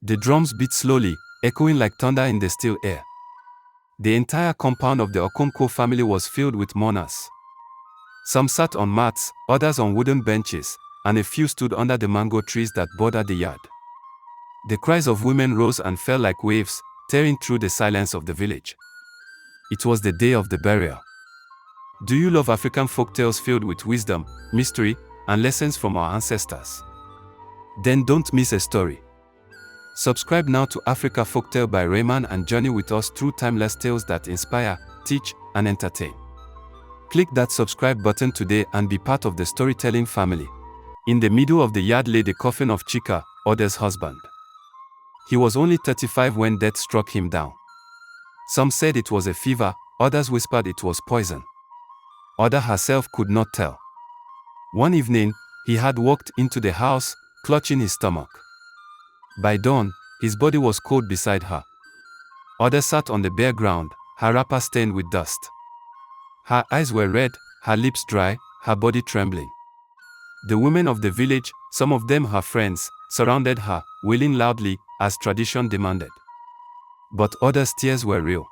The drums beat slowly, echoing like thunder in the still air. The entire compound of the Okonkwo family was filled with mourners. Some sat on mats, others on wooden benches, and a few stood under the mango trees that bordered the yard. The cries of women rose and fell like waves, tearing through the silence of the village. It was the day of the burial. Do you love African folktales filled with wisdom, mystery, and lessons from our ancestors? Then don't miss a story. Subscribe now to Africa Folktale by Rayman and journey with us through timeless tales that inspire, teach, and entertain. Click that subscribe button today and be part of the storytelling family. In the middle of the yard lay the coffin of Chika, Oda's husband. He was only 35 when death struck him down. Some said it was a fever, others whispered it was poison. Oda herself could not tell. One evening, he had walked into the house, clutching his stomach. By dawn, his body was cold beside her. Oda sat on the bare ground, her wrapper stained with dust. Her eyes were red, her lips dry, her body trembling. The women of the village, some of them her friends, surrounded her, wailing loudly, as tradition demanded. But Oda's tears were real.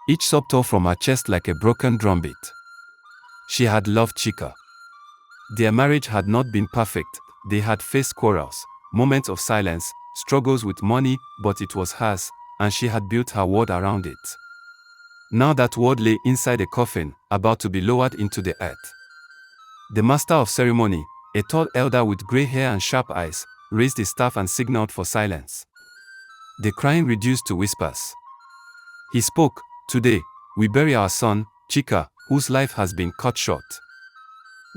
Each sob tore from her chest like a broken drumbeat. She had loved Chika. Their marriage had not been perfect, they had faced quarrels, moments of silence, struggles with money, but it was hers, and she had built her world around it. Now that world lay inside a coffin, about to be lowered into the earth. The master of ceremony, a tall elder with grey hair and sharp eyes, raised his staff and signaled for silence. The crying reduced to whispers. He spoke, "Today, we bury our son, Chika, whose life has been cut short.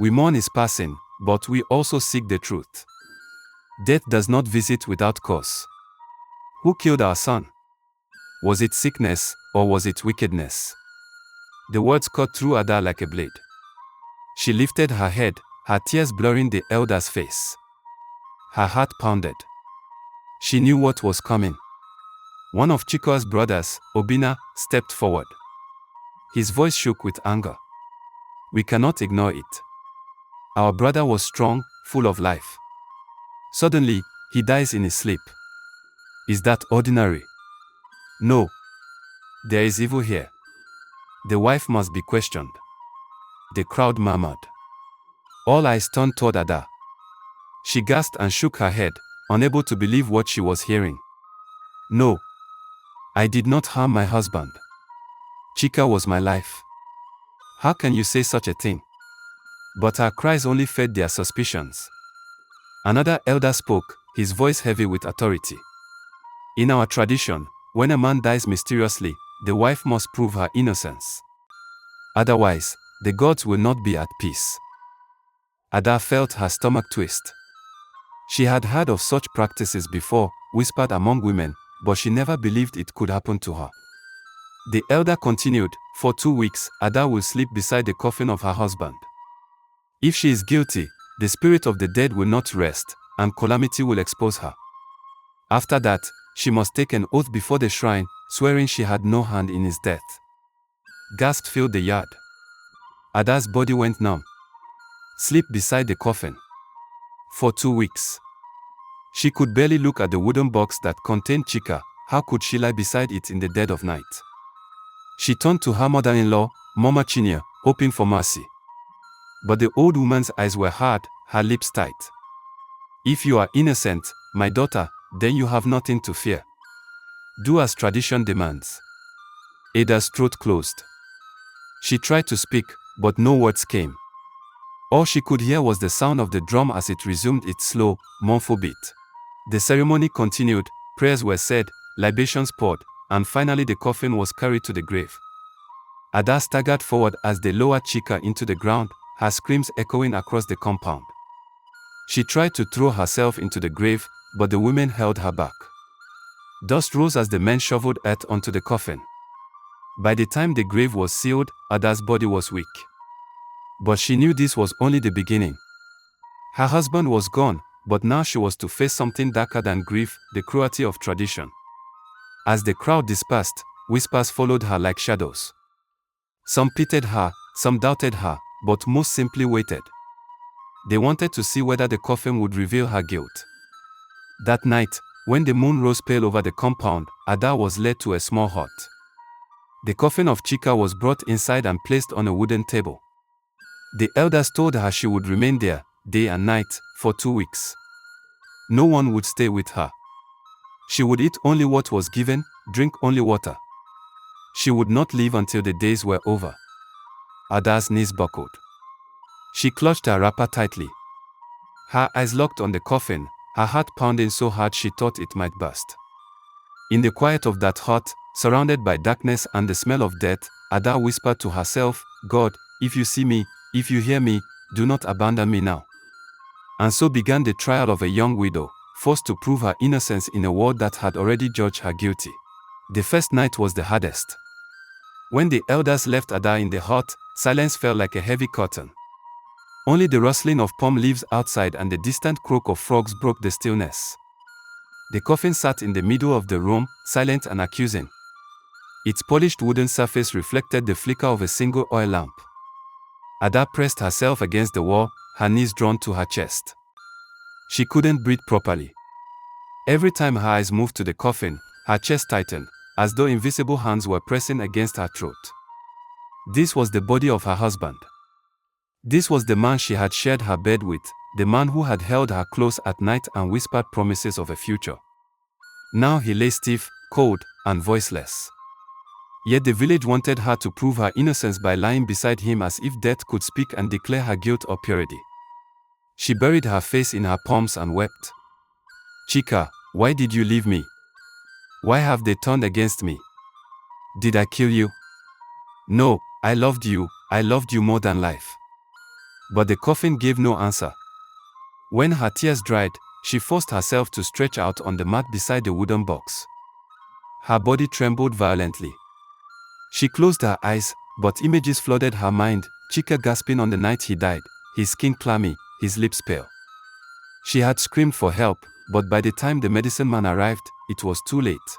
We mourn his passing, but we also seek the truth. Death does not visit without cause. Who killed our son? Was it sickness, or was it wickedness?" The words cut through Ada like a blade. She lifted her head, her tears blurring the elder's face. Her heart pounded. She knew what was coming. One of Chika's brothers, Obina, stepped forward. His voice shook with anger. "We cannot ignore it. Our brother was strong, full of life. Suddenly, he dies in his sleep. Is that ordinary? No. There is evil here. The wife must be questioned." The crowd murmured. All eyes turned toward Ada. She gasped and shook her head, unable to believe what she was hearing. "No. I did not harm my husband. Chika was my life. How can you say such a thing?" But her cries only fed their suspicions. Another elder spoke, his voice heavy with authority. "In our tradition, when a man dies mysteriously, the wife must prove her innocence. Otherwise, the gods will not be at peace." Ada felt her stomach twist. She had heard of such practices before, whispered among women, but she never believed it could happen to her. The elder continued, "For 2 weeks, Ada will sleep beside the coffin of her husband. If she is guilty, the spirit of the dead will not rest, and calamity will expose her. After that, she must take an oath before the shrine, swearing she had no hand in his death." Gasps filled the yard. Ada's body went numb. Sleep beside the coffin. For 2 weeks. She could barely look at the wooden box that contained Chika. How could she lie beside it in the dead of night? She turned to her mother-in-law, Mama Chinya, hoping for mercy. But the old woman's eyes were hard, her lips tight. "If you are innocent, my daughter, then you have nothing to fear. Do as tradition demands." Ada's throat closed. She tried to speak, but no words came. All she could hear was the sound of the drum as it resumed its slow, mournful beat. The ceremony continued, prayers were said, libations poured, and finally the coffin was carried to the grave. Ada staggered forward as they lowered Chika into the ground, her screams echoing across the compound. She tried to throw herself into the grave, but the women held her back. Dust rose as the men shoveled earth onto the coffin. By the time the grave was sealed, Ada's body was weak. But she knew this was only the beginning. Her husband was gone, but now she was to face something darker than grief, the cruelty of tradition. As the crowd dispersed, whispers followed her like shadows. Some pitied her, some doubted her, but most simply waited. They wanted to see whether the coffin would reveal her guilt. That night, When the moon rose pale over the compound, Ada was led to a small hut. The coffin of Chika was brought inside and placed on a wooden table. The elders told her she would remain there, day and night, for 2 weeks. No one would stay with her. She would eat only what was given, drink only water. She would not leave until the days were over. Ada's knees buckled. She clutched her wrapper tightly. Her eyes locked on the coffin, her heart pounding so hard she thought it might burst. In the quiet of that hut, surrounded by darkness and the smell of death, Ada whispered to herself, "God, if you see me, if you hear me, do not abandon me now." And so began the trial of a young widow, forced to prove her innocence in a world that had already judged her guilty. The first night was the hardest. When the elders left Ada in the hut, silence fell like a heavy curtain. Only the rustling of palm leaves outside and the distant croak of frogs broke the stillness. The coffin sat in the middle of the room, silent and accusing. Its polished wooden surface reflected the flicker of a single oil lamp. Ada pressed herself against the wall, her knees drawn to her chest. She couldn't breathe properly. Every time her eyes moved to the coffin, her chest tightened, as though invisible hands were pressing against her throat. This was the body of her husband. This was the man she had shared her bed with, the man who had held her close at night and whispered promises of a future. Now he lay stiff, cold, and voiceless. Yet the village wanted her to prove her innocence by lying beside him as if death could speak and declare her guilt or purity. She buried her face in her palms and wept. "Chika, why did you leave me? Why have they turned against me? Did I kill you? No, I loved you more than life." But the coffin gave no answer. When her tears dried, she forced herself to stretch out on the mat beside the wooden box. Her body trembled violently. She closed her eyes, but images flooded her mind, Chika gasping on the night he died, his skin clammy, his lips pale. She had screamed for help, but by the time the medicine man arrived, it was too late.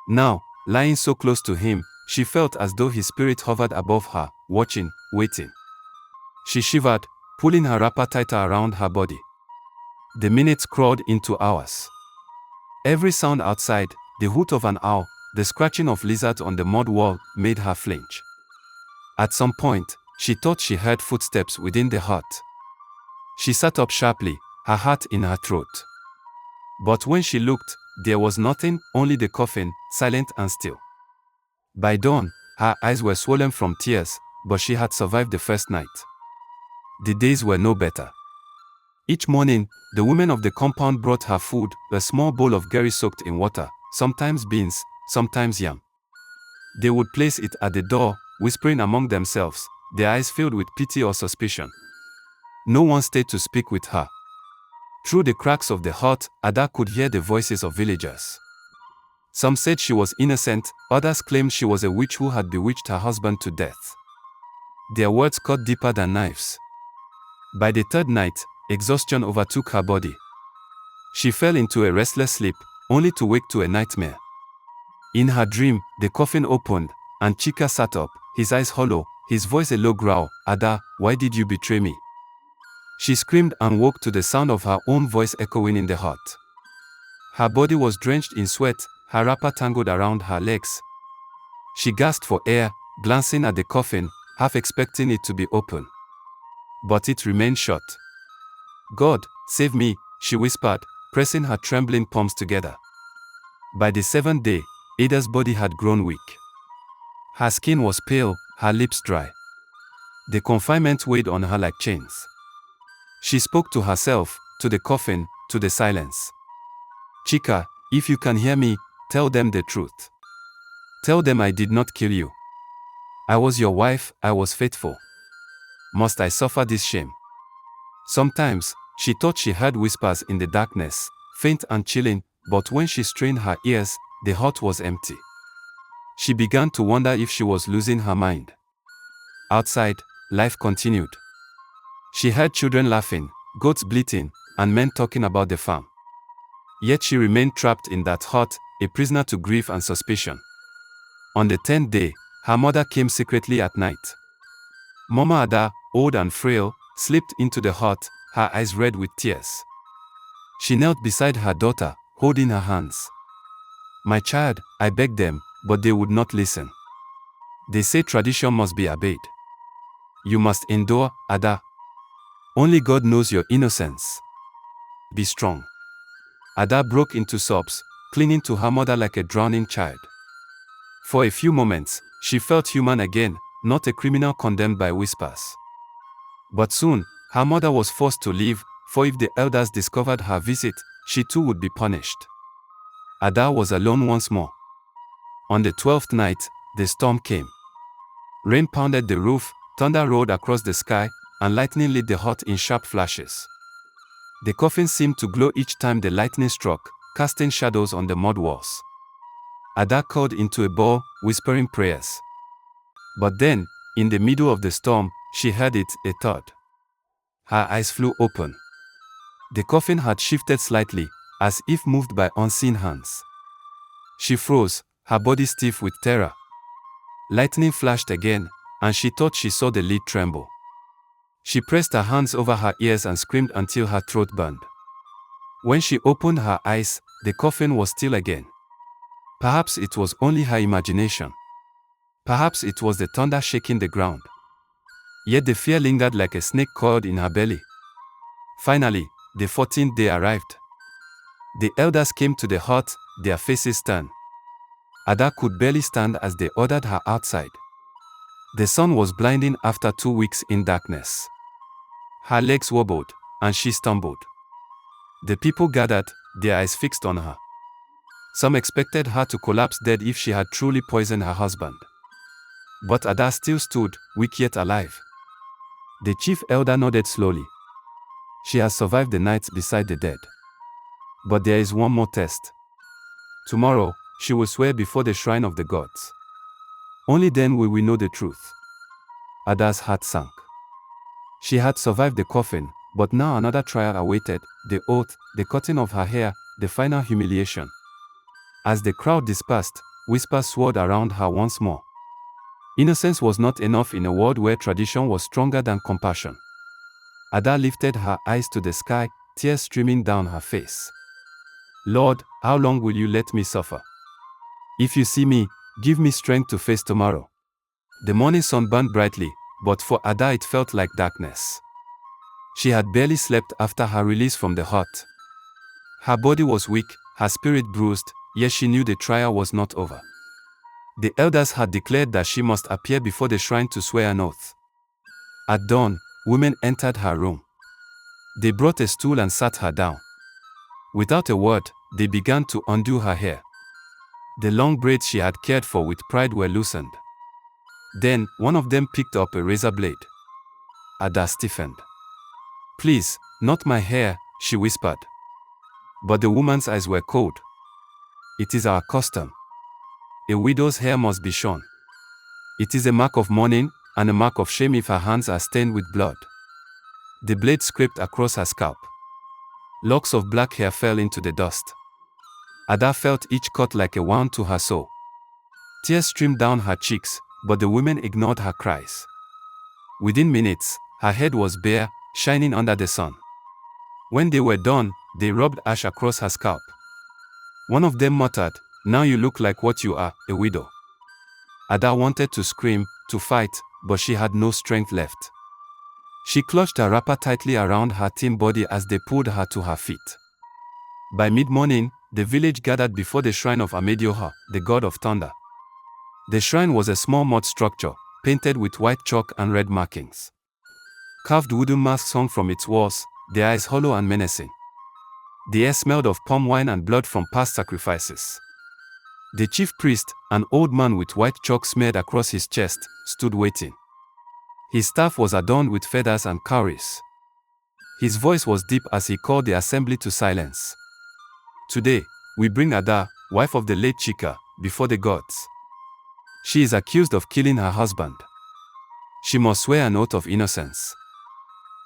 Now, lying so close to him, she felt as though his spirit hovered above her, watching, waiting. She shivered, pulling her wrapper tighter around her body. The minutes crawled into hours. Every sound outside, the hoot of an owl, the scratching of lizards on the mud wall, made her flinch. At some point, she thought she heard footsteps within the hut. She sat up sharply, her heart in her throat. But when she looked, there was nothing, only the coffin, silent and still. By dawn, her eyes were swollen from tears, but she had survived the first night. The days were no better. Each morning, the women of the compound brought her food, a small bowl of gari soaked in water, sometimes beans, sometimes yam. They would place it at the door, whispering among themselves, their eyes filled with pity or suspicion. No one stayed to speak with her. Through the cracks of the hut, Ada could hear the voices of villagers. Some said she was innocent, others claimed she was a witch who had bewitched her husband to death. Their words cut deeper than knives. By the third night, exhaustion overtook her body. She fell into a restless sleep, only to wake to a nightmare. In her dream, the coffin opened, and Chika sat up, his eyes hollow, his voice a low growl, "Ada, why did you betray me?" She screamed and woke to the sound of her own voice echoing in the hut. Her body was drenched in sweat, her wrapper tangled around her legs. She gasped for air, glancing at the coffin, half expecting it to be open. But it remained shut. "God, save me," she whispered, pressing her trembling palms together. By the seventh day, Ada's body had grown weak. Her skin was pale, her lips dry. The confinement weighed on her like chains. She spoke to herself, to the coffin, to the silence. "Chika, if you can hear me, tell them the truth. Tell them I did not kill you. I was your wife, I was faithful. Must I suffer this shame?" Sometimes, she thought she heard whispers in the darkness, faint and chilling, but when she strained her ears, the hut was empty. She began to wonder if she was losing her mind. Outside, life continued. She heard children laughing, goats bleating, and men talking about the farm. Yet she remained trapped in that hut, a prisoner to grief and suspicion. On the 10th day, her mother came secretly at night. Mama Ada, old and frail, slipped into the hut, her eyes red with tears. She knelt beside her daughter, holding her hands. "My child," I begged them, but they would not listen. "They say tradition must be obeyed. You must endure, Ada. Only God knows your innocence. Be strong." Ada broke into sobs, clinging to her mother like a drowning child. For a few moments, she felt human again, not a criminal condemned by whispers. But soon, her mother was forced to leave, for if the elders discovered her visit, she too would be punished. Ada was alone once more. On the 12th night, the storm came. Rain pounded the roof, thunder roared across the sky, and lightning lit the hut in sharp flashes. The coffin seemed to glow each time the lightning struck, casting shadows on the mud walls. Ada curled into a ball, whispering prayers. But then, in the middle of the storm, she heard it, a thud. Her eyes flew open. The coffin had shifted slightly, as if moved by unseen hands. She froze, her body stiff with terror. Lightning flashed again, and she thought she saw the lid tremble. She pressed her hands over her ears and screamed until her throat burned. When she opened her eyes, the coffin was still again. Perhaps it was only her imagination. Perhaps it was the thunder shaking the ground. Yet the fear lingered like a snake coiled in her belly. Finally, the 14th day arrived. The elders came to the hut, their faces stern. Ada could barely stand as they ordered her outside. The sun was blinding after 2 weeks in darkness. Her legs wobbled, and she stumbled. The people gathered, their eyes fixed on her. Some expected her to collapse dead if she had truly poisoned her husband. But Ada still stood, weak yet alive. The chief elder nodded slowly. She has survived the nights beside the dead. But there is one more test. Tomorrow, she will swear before the shrine of the gods. Only then will we know the truth. Ada's heart sank. She had survived the coffin, but now another trial awaited, the oath, the cutting of her hair, the final humiliation. As the crowd dispersed, whispers swirled around her once more. Innocence was not enough in a world where tradition was stronger than compassion. Ada lifted her eyes to the sky, tears streaming down her face. "Lord, how long will you let me suffer? If you see me, give me strength to face tomorrow." The morning sun burned brightly, but for Ada it felt like darkness. She had barely slept after her release from the hut. Her body was weak, her spirit bruised, yet she knew the trial was not over. The elders had declared that she must appear before the shrine to swear an oath. At dawn, women entered her room. They brought a stool and sat her down. Without a word, they began to undo her hair. The long braids she had cared for with pride were loosened. Then, one of them picked up a razor blade. Ada stiffened. "Please, not my hair," she whispered. But the woman's eyes were cold. "It is our custom. A widow's hair must be shorn. It is a mark of mourning, and a mark of shame if her hands are stained with blood." The blade scraped across her scalp. Locks of black hair fell into the dust. Ada felt each cut like a wound to her soul. Tears streamed down her cheeks, but the women ignored her cries. Within minutes, her head was bare, shining under the sun. When they were done, they rubbed ash across her scalp. One of them muttered, "Now you look like what you are, a widow." Ada wanted to scream, to fight, but she had no strength left. She clutched her wrapper tightly around her thin body as they pulled her to her feet. By mid-morning, the village gathered before the shrine of Amedioha, the god of thunder. The shrine was a small mud structure, painted with white chalk and red markings. Carved wooden masks hung from its walls, their eyes hollow and menacing. The air smelled of palm wine and blood from past sacrifices. The chief priest, an old man with white chalk smeared across his chest, stood waiting. His staff was adorned with feathers and cowries. His voice was deep as he called the assembly to silence. "Today, we bring Ada, wife of the late Chika, before the gods. She is accused of killing her husband. She must swear an oath of innocence.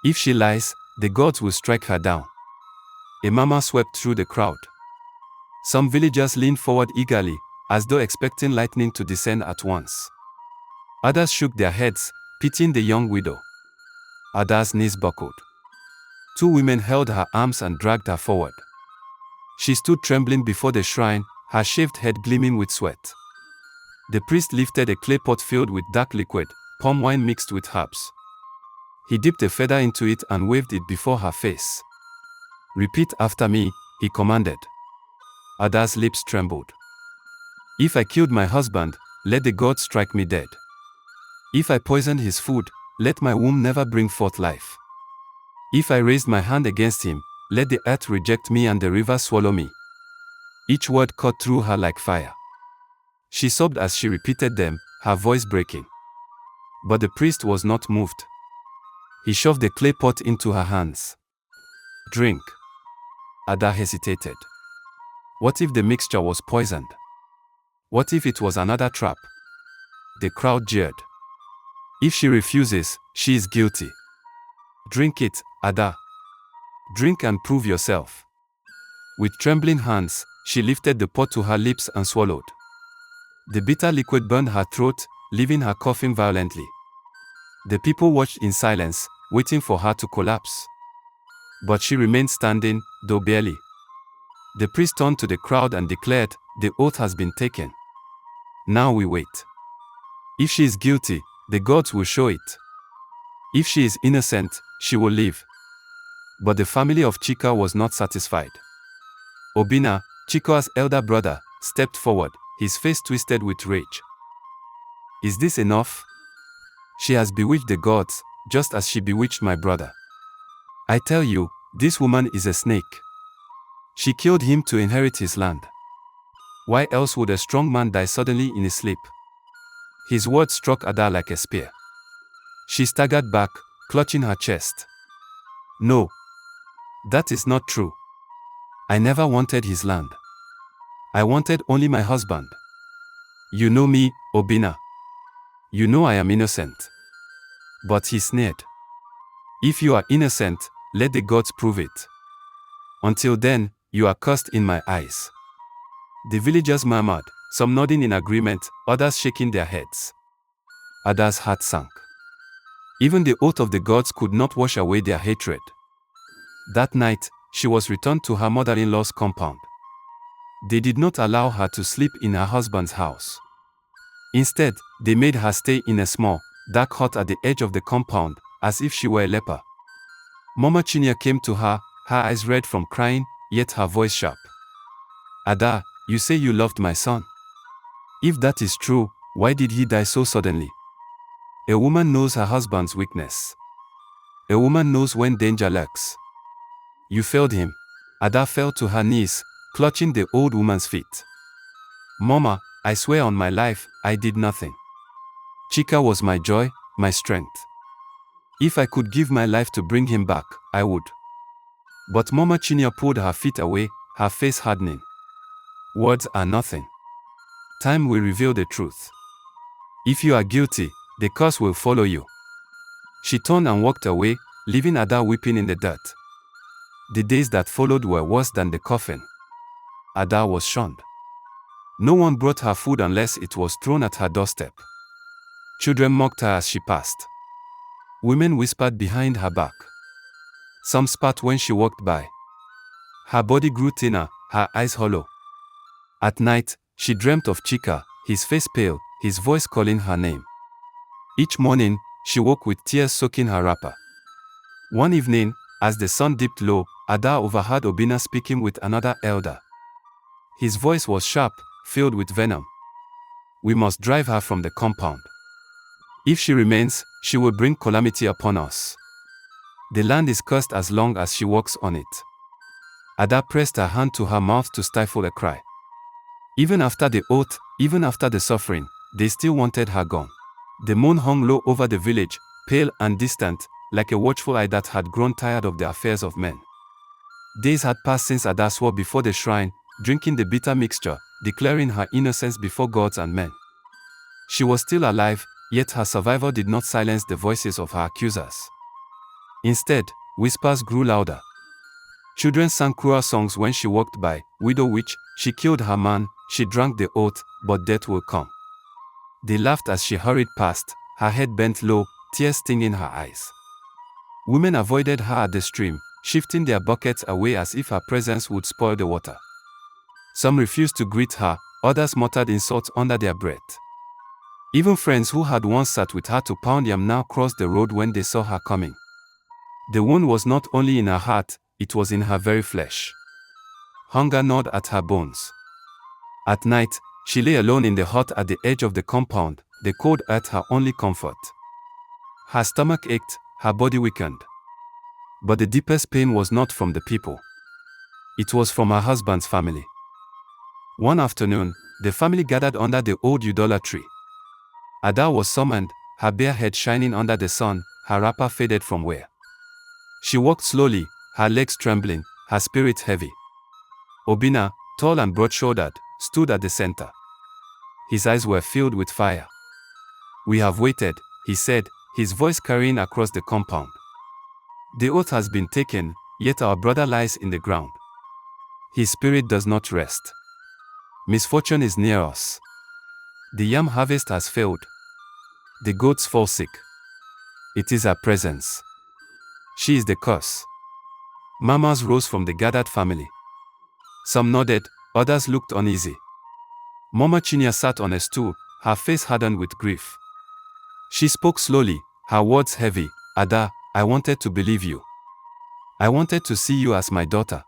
If she lies, the gods will strike her down." A murmur swept through the crowd. Some villagers leaned forward eagerly, as though expecting lightning to descend at once. Others shook their heads, pitying the young widow. Ada's knees buckled. Two women held her arms and dragged her forward. She stood trembling before the shrine, her shaved head gleaming with sweat. The priest lifted a clay pot filled with dark liquid, palm wine mixed with herbs. He dipped a feather into it and waved it before her face. "Repeat after me," he commanded. Ada's lips trembled. "If I killed my husband, let the gods strike me dead. If I poisoned his food, let my womb never bring forth life. If I raised my hand against him, let the earth reject me and the river swallow me." Each word cut through her like fire. She sobbed as she repeated them, her voice breaking. But the priest was not moved. He shoved the clay pot into her hands. "Drink." Ada hesitated. What if the mixture was poisoned? What if it was another trap? The crowd jeered. "If she refuses, she is guilty. Drink it, Ada. Drink and prove yourself." With trembling hands, she lifted the pot to her lips and swallowed. The bitter liquid burned her throat, leaving her coughing violently. The people watched in silence, waiting for her to collapse. But she remained standing, though barely. The priest turned to the crowd and declared, "The oath has been taken. Now we wait. If she is guilty, the gods will show it. If she is innocent, she will live." But the family of Chika was not satisfied. Obina, Chika's elder brother, stepped forward, his face twisted with rage. "Is this enough? She has bewitched the gods, just as she bewitched my brother. I tell you, this woman is a snake. She killed him to inherit his land. Why else would a strong man die suddenly in his sleep?" His words struck Ada like a spear. She staggered back, clutching her chest. "No. That is not true. I never wanted his land. I wanted only my husband. You know me, Obina. You know I am innocent." But he sneered. "If you are innocent, let the gods prove it. Until then, you are cursed in my eyes." The villagers murmured, some nodding in agreement, others shaking their heads. Ada's heart sank. Even the oath of the gods could not wash away their hatred. That night, she was returned to her mother-in-law's compound. They did not allow her to sleep in her husband's house. Instead, they made her stay in a small, dark hut at the edge of the compound, as if she were a leper. Mama Chinya came to her, her eyes red from crying, yet her voice sharp. "Ada, you say you loved my son. If that is true, why did he die so suddenly?" A woman knows her husband's weakness. A woman knows when danger lurks. "You failed him." Ada fell to her knees, clutching the old woman's feet. "Mama, I swear on my life, I did nothing. Chika was my joy, my strength. If I could give my life to bring him back, I would." But Mama Chinya pulled her feet away, her face hardening. "Words are nothing. Time will reveal the truth. If you are guilty, the curse will follow you." She turned and walked away, leaving Ada weeping in the dirt. The days that followed were worse than the coffin. Ada was shunned. No one brought her food unless it was thrown at her doorstep. Children mocked her as she passed. Women whispered behind her back. Some spat when she walked by. Her body grew thinner, her eyes hollow. At night, she dreamt of Chika, his face pale, his voice calling her name. Each morning, she woke with tears soaking her wrapper. One evening, as the sun dipped low, Ada overheard Obina speaking with another elder. His voice was sharp, filled with venom. "We must drive her from the compound. If she remains, she will bring calamity upon us. The land is cursed as long as she walks on it." Ada pressed her hand to her mouth to stifle a cry. Even after the oath, even after the suffering, they still wanted her gone. The moon hung low over the village, pale and distant, like a watchful eye that had grown tired of the affairs of men. Days had passed since Ada swore before the shrine, drinking the bitter mixture, declaring her innocence before gods and men. She was still alive, yet her survival did not silence the voices of her accusers. Instead, whispers grew louder. Children sang cruel songs when she walked by. "Widow witch, she killed her man, she drank the oath, but death will come." They laughed as she hurried past, her head bent low, tears stinging her eyes. Women avoided her at the stream, shifting their buckets away as if her presence would spoil the water. Some refused to greet her, others muttered insults under their breath. Even friends who had once sat with her to pound yam now crossed the road when they saw her coming. The wound was not only in her heart, it was in her very flesh. Hunger gnawed at her bones. At night, she lay alone in the hut at the edge of the compound, the cold earth her only comfort. Her stomach ached, her body weakened. But the deepest pain was not from the people. It was from her husband's family. One afternoon, the family gathered under the old udala tree. Ada was summoned, her bare head shining under the sun, her wrapper faded from wear. She walked slowly, her legs trembling, her spirit heavy. Obina, tall and broad-shouldered, stood at the center. His eyes were filled with fire. "We have waited," he said, his voice carrying across the compound. "The oath has been taken, yet our brother lies in the ground. His spirit does not rest. Misfortune is near us. The yam harvest has failed. The goats fall sick. It is her presence. She is the curse." Murmurs rose from the gathered family. Some nodded, others looked uneasy. Mama Chinya sat on a stool, her face hardened with grief. She spoke slowly, her words heavy. "Ada, I wanted to believe you. I wanted to see you as my daughter.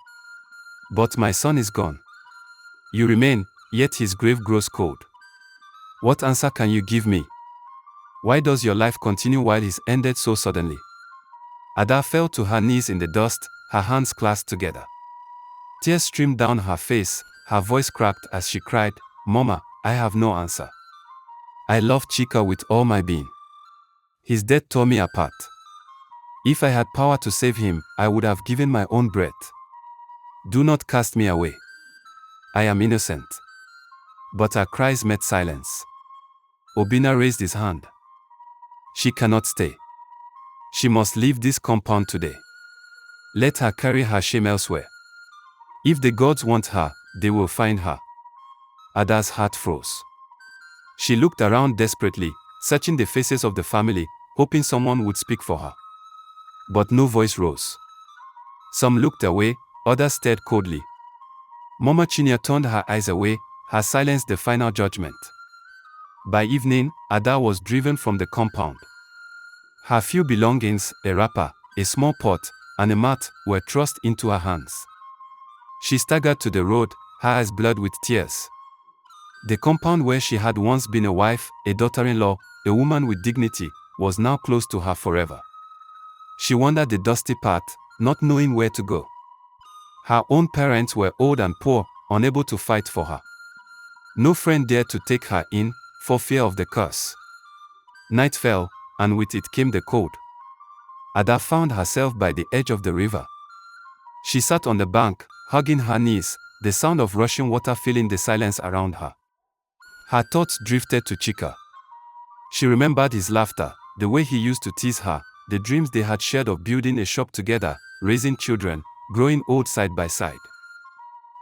But my son is gone. You remain, yet his grave grows cold. What answer can you give me? Why does your life continue while his ended so suddenly?" Ada fell to her knees in the dust, her hands clasped together. Tears streamed down her face, her voice cracked as she cried, "Mama, I have no answer. I love Chika with all my being. His death tore me apart. If I had power to save him, I would have given my own breath. Do not cast me away. I am innocent." But her cries met silence. Obina raised his hand. "She cannot stay. She must leave this compound today. Let her carry her shame elsewhere. If the gods want her, they will find her." Ada's heart froze. She looked around desperately, searching the faces of the family, hoping someone would speak for her. But no voice rose. Some looked away, others stared coldly. Mama Chinya turned her eyes away, her silence the final judgment. By evening, Ada was driven from the compound. Her few belongings, a wrapper, a small pot, and a mat, were thrust into her hands. She staggered to the road, her eyes blurred with tears. The compound where she had once been a wife, a daughter-in-law, a woman with dignity, was now closed to her forever. She wandered the dusty path, not knowing where to go. Her own parents were old and poor, unable to fight for her. No friend dared to take her in, for fear of the curse. Night fell, and with it came the cold. Ada found herself by the edge of the river. She sat on the bank, hugging her knees, the sound of rushing water filling the silence around her. Her thoughts drifted to Chika. She remembered his laughter, the way he used to tease her, the dreams they had shared of building a shop together, raising children, growing old side by side.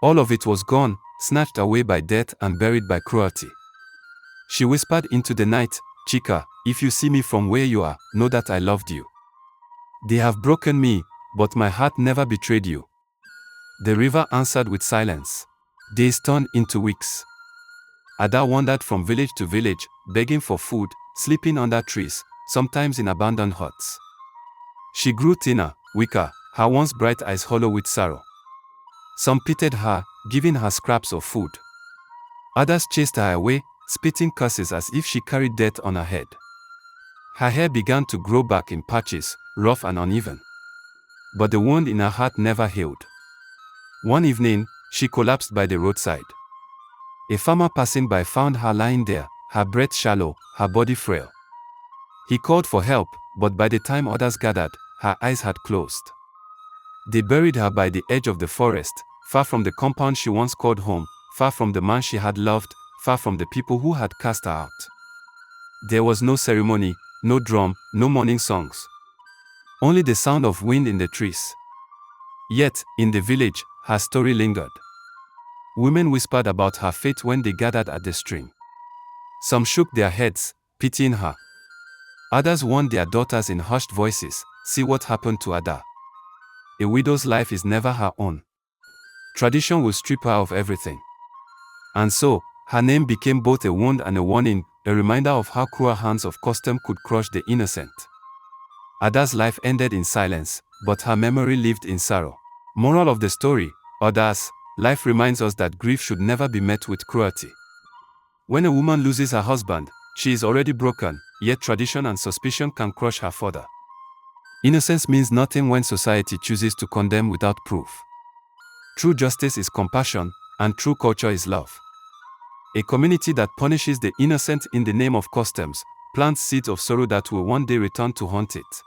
All of it was gone, snatched away by death and buried by cruelty. She whispered into the night, "Chika, if you see me from where you are, know that I loved you. They have broken me, but my heart never betrayed you." The river answered with silence. Days turned into weeks. Ada wandered from village to village, begging for food, sleeping under trees, sometimes in abandoned huts. She grew thinner, weaker, her once bright eyes hollow with sorrow. Some pitied her, giving her scraps of food. Others chased her away, spitting curses as if she carried death on her head. Her hair began to grow back in patches, rough and uneven. But the wound in her heart never healed. One evening, she collapsed by the roadside. A farmer passing by found her lying there, her breath shallow, her body frail. He called for help, but by the time others gathered, her eyes had closed. They buried her by the edge of the forest, far from the compound she once called home, far from the man she had loved, far from the people who had cast her out. There was no ceremony, no drum, no morning songs. Only the sound of wind in the trees. Yet, in the village, her story lingered. Women whispered about her fate when they gathered at the stream. Some shook their heads, pitying her. Others warned their daughters in hushed voices, "See what happened to Ada. A widow's life is never her own. Tradition will strip her of everything." And so, her name became both a wound and a warning, a reminder of how cruel hands of custom could crush the innocent. Ada's life ended in silence, but her memory lived in sorrow. Moral of the story: Ada's life reminds us that grief should never be met with cruelty. When a woman loses her husband, she is already broken, yet tradition and suspicion can crush her further. Innocence means nothing when society chooses to condemn without proof. True justice is compassion, and true culture is love. A community that punishes the innocent in the name of customs plants seeds of sorrow that will one day return to haunt it.